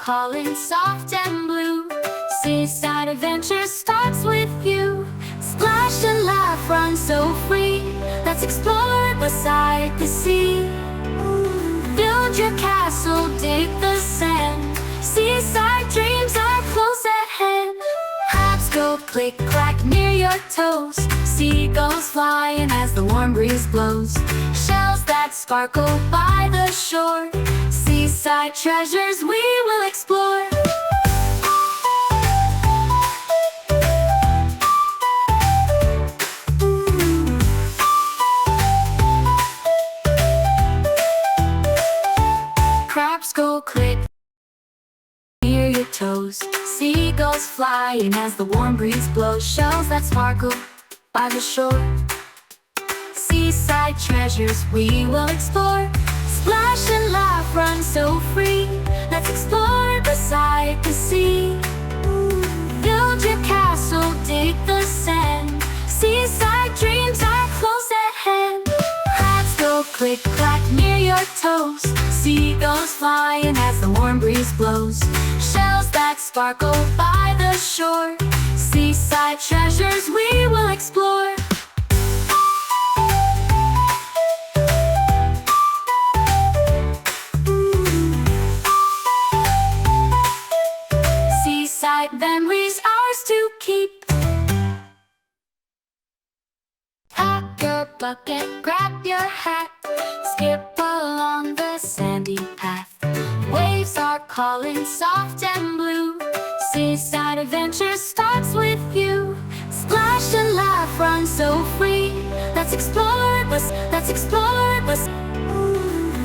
calling soft and blue. Seaside adventure starts with you. Splash and laugh, run so free. Let's explore beside the sea. Build your castle, dig the sand. Seaside dreams are close at hand. Hats go click clack near your toes. Seagulls flying as the warm breeze blows. Shells that sparkle by the shore. Seaside treasures we will explore. Crabs go click near your toes. Seagulls flying as the warm breeze blows. Shells that sparkle by the shore. Seaside treasures we will explore. Splash and laugh, run so free. Let's explore beside the sea. Build your castle, dig the sand. Seaside dreams are close at hand. Hats go click clack near your toes. Seagulls flying as the warm breeze blows. Shells that sparkle by the shore. Seaside treasures we will explore. Seaside memories ours to keep. Pack your bucket, grab your hat. Skip along the sandy path. Waves are calling soft and blue. Seaside adventure starts with you. Splash and laugh, run so free. Let's explore, let's explore.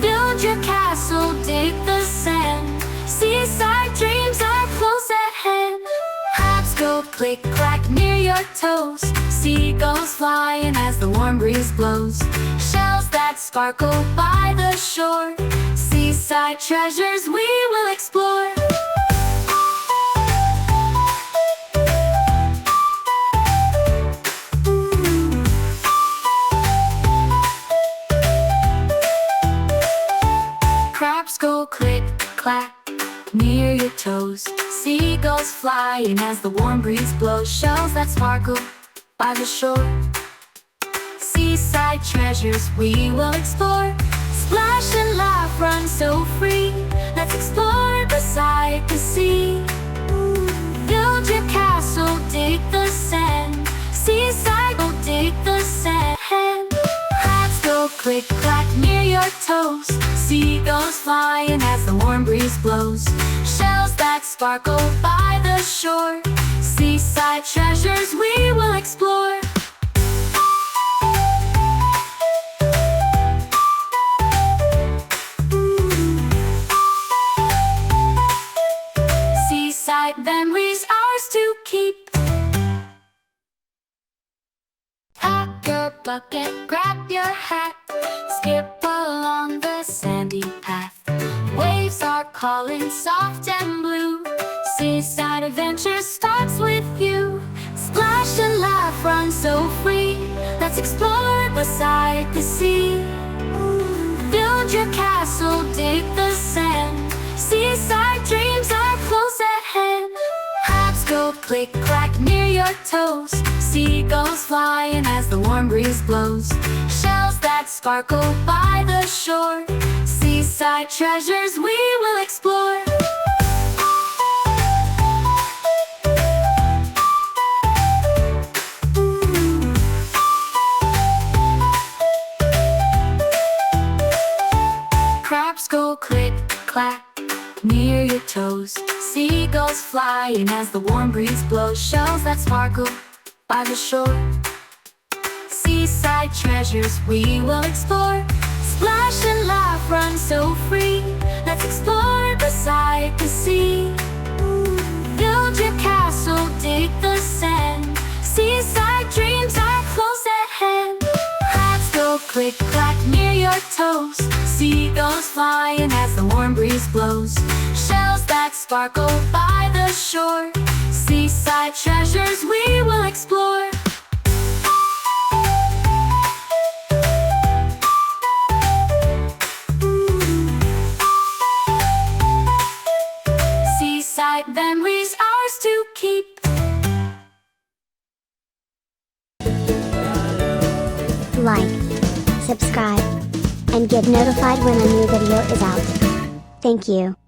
Build your castle, dig the sand. Seaside dreams are close at hand. Hats go click clack near your toes. Seagulls flying as the warm breeze blows. Shells that sparkle by the shore. Seaside treasures we will explore. Crabs go click clack near your toes. Seagulls flying as the warm breeze blows. Shells that sparkle by the shore. Seaside treasures we will explore. Splash and laugh, run so free. Let's explore beside the sea. Build your castle, dig the sand. Seaside, go dig the sand. Hats go click clack near your toes. Seagulls flying as the warm breeze blows. Shells that sparkle by the shore. Seaside treasures we will explore. Seaside memories ours to keep. Pack your bucket, grab your hat. Skip along the sandy path. Waves are calling soft and blue. Seaside adventure starts with you. Splash and laugh, run so free. Let's explore beside the sea. Build your castle, dig the sand. Seaside dreams are close at hand. Hats go click clack near your toes. Seagulls flying as the warm breeze blows. Shells that sparkle by the shore. Seaside treasures we will explore. Crabs go click clack near your toes. Seagulls flying as the warm breeze blows. Shells that sparkle by the shore. Seaside treasures we will explore. Splash and laugh, run so free. Let's explore beside the sea. Build your castle, dig the sand. Seaside dreams are close at hand. Hats go click clack near your toes. Seagulls flying as the warm breeze blows. Shells that sparkle by the shore. Seaside treasures we will explore. bright memories ours to keep. Like, subscribe, and get notified when a new video is out. Thank you.